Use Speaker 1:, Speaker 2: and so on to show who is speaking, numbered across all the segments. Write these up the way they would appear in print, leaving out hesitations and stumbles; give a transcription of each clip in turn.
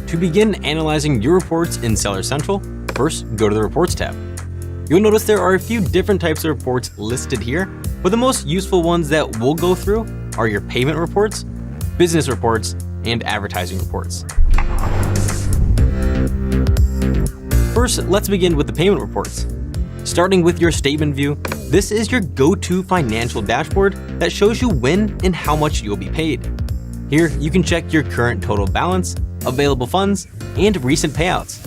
Speaker 1: To begin analyzing your reports in Seller Central, first go to the Reports tab. You'll notice there are a few different types of reports listed here, but the most useful ones that we'll go through are your payment reports, business reports, and advertising reports. First, let's begin with the payment reports. Starting with your statement view, this is your go-to financial dashboard that shows you when and how much you'll be paid. Here, you can check your current total balance, available funds, and recent payouts.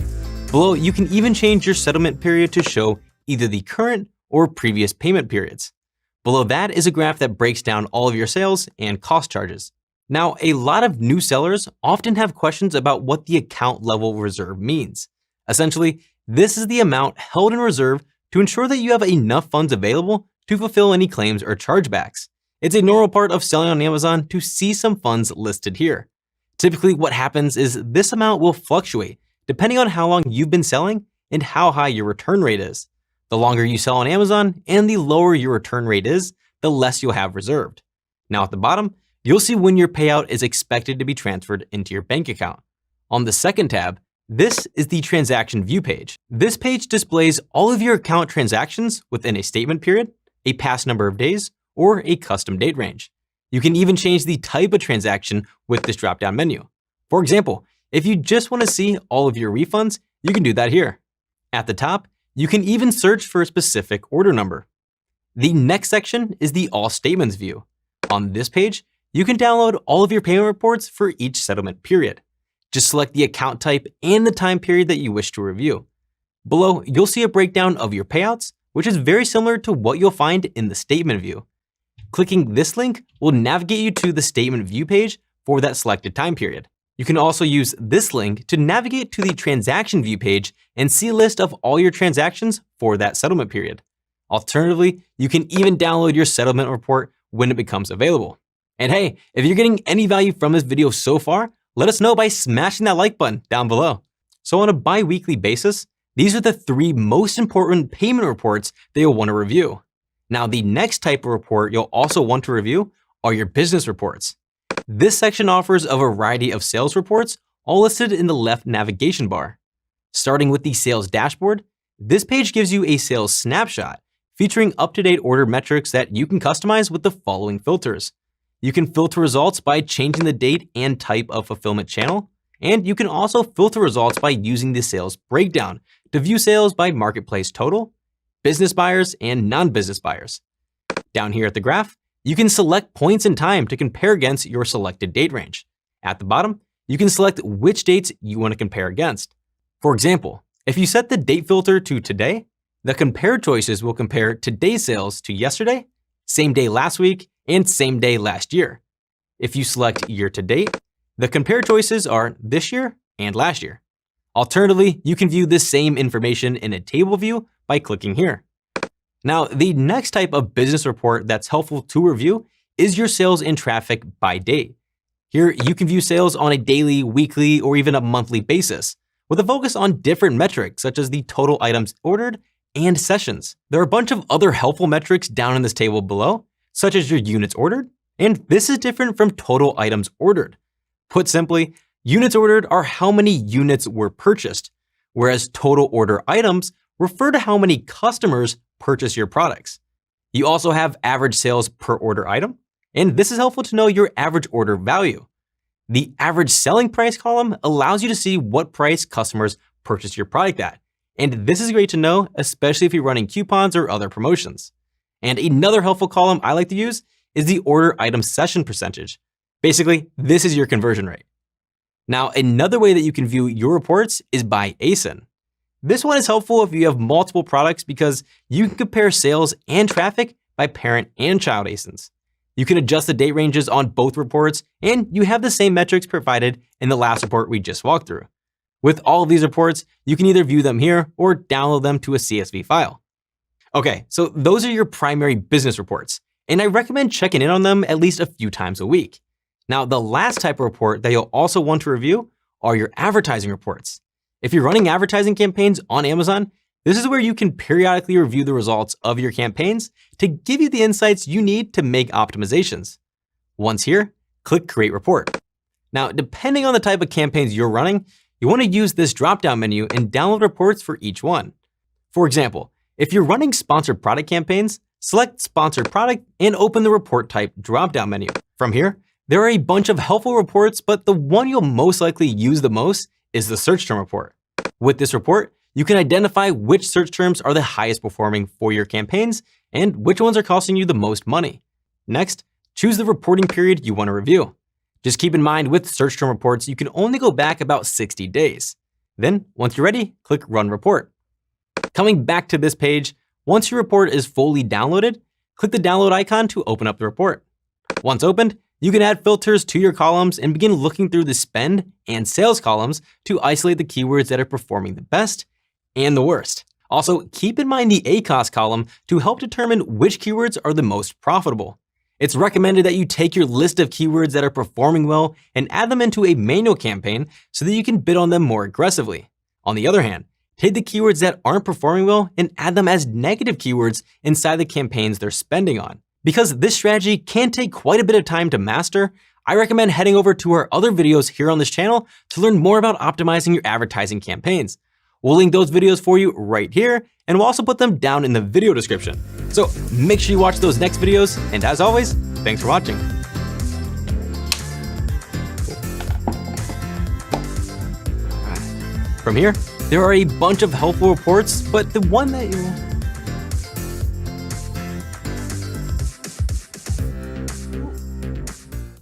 Speaker 1: Below, you can even change your settlement period to show either the current or previous payment periods. Below that is a graph that breaks down all of your sales and cost charges. Now, a lot of new sellers often have questions about what the account level reserve means. Essentially, this is the amount held in reserve to ensure that you have enough funds available to fulfill any claims or chargebacks. It's a normal part of selling on Amazon to see some funds listed here. Typically, what happens is this amount will fluctuate depending on how long you've been selling and how high your return rate is. The longer you sell on Amazon and the lower your return rate is, the less you'll have reserved. Now at the bottom, you'll see when your payout is expected to be transferred into your bank account. On the second tab, this is the transaction view page. This page displays all of your account transactions within a statement period, a past number of days, or a custom date range. You can even change the type of transaction with this drop-down menu. For example, if you just want to see all of your refunds, you can do that here. At the top, you can even search for a specific order number. The next section is the All Statements view. On this page, you can download all of your payment reports for each settlement period. Just select the account type and the time period that you wish to review. Below, you'll see a breakdown of your payouts, which is very similar to what you'll find in the statement view. Clicking this link will navigate you to the statement view page for that selected time period. You can also use this link to navigate to the transaction view page and see a list of all your transactions for that settlement period. Alternatively, you can even download your settlement report when it becomes available. And hey, if you're getting any value from this video so far, let us know by smashing that like button down below. So on a bi-weekly basis, these are the 3 most important payment reports that you'll want to review. Now, the next type of report you'll also want to review are your business reports. This section offers a variety of sales reports, all listed in the left navigation bar. Starting with the sales dashboard, this page gives you a sales snapshot featuring up-to-date order metrics that you can customize with the following filters. You can filter results by changing the date and type of fulfillment channel, and you can also filter results by using the sales breakdown to view sales by marketplace total, business buyers, and non-business buyers. Down here at the graph, you can select points in time to compare against your selected date range. At the bottom, you can select which dates you want to compare against. For example, if you set the date filter to today, the compare choices will compare today's sales to yesterday, same day last week, and same day last year. If you select year to date, the compare choices are this year and last year. Alternatively, you can view this same information in a table view by clicking here. Now, the next type of business report that's helpful to review is your sales and traffic by date. Here, you can view sales on a daily, weekly, or even a monthly basis, with a focus on different metrics such as the total items ordered and sessions. There are a bunch of other helpful metrics down in this table below, such as your units ordered, and this is different from total items ordered. Put simply, units ordered are how many units were purchased, whereas total order items refer to how many customers purchase your products. You also have average sales per order item, and this is helpful to know your average order value. The average selling price column allows you to see what price customers purchase your product at, and this is great to know, especially if you're running coupons or other promotions. And another helpful column I like to use is the order item session percentage. Basically, this is your conversion rate. Now, another way that you can view your reports is by ASIN. This one is helpful if you have multiple products because you can compare sales and traffic by parent and child ASINs. You can adjust the date ranges on both reports, and you have the same metrics provided in the last report we just walked through. With all of these reports, you can either view them here or download them to a CSV file. Okay, so those are your primary business reports, and I recommend checking in on them at least a few times a week. Now, the last type of report that you'll also want to review are your advertising reports. If you're running advertising campaigns on Amazon, this is where you can periodically review the results of your campaigns to give you the insights you need to make optimizations. Once here, click Create Report. Now, depending on the type of campaigns you're running, you want to use this drop-down menu and download reports for each one. For example, if you're running sponsored product campaigns, select Sponsored Product and open the Report Type drop-down menu. From here, there are a bunch of helpful reports, but the one you'll most likely use the most is the search term report. With this report, you can identify which search terms are the highest performing for your campaigns and which ones are costing you the most money. Next, choose the reporting period you want to review. Just keep in mind with search term reports, you can only go back about 60 days. Then, once you're ready, click Run Report. Coming back to this page, once your report is fully downloaded, click the download icon to open up the report. Once opened, you can add filters to your columns and begin looking through the spend and sales columns to isolate the keywords that are performing the best and the worst. Also, keep in mind the ACoS column to help determine which keywords are the most profitable. It's recommended that you take your list of keywords that are performing well and add them into a manual campaign so that you can bid on them more aggressively. On the other hand, take the keywords that aren't performing well and add them as negative keywords inside the campaigns they're spending on. Because this strategy can take quite a bit of time to master, I recommend heading over to our other videos here on this channel to learn more about optimizing your advertising campaigns. We'll link those videos for you right here, and we'll also put them down in the video description. So make sure you watch those next videos, and as always, thanks for watching. From here, there are a bunch of helpful reports, but the one that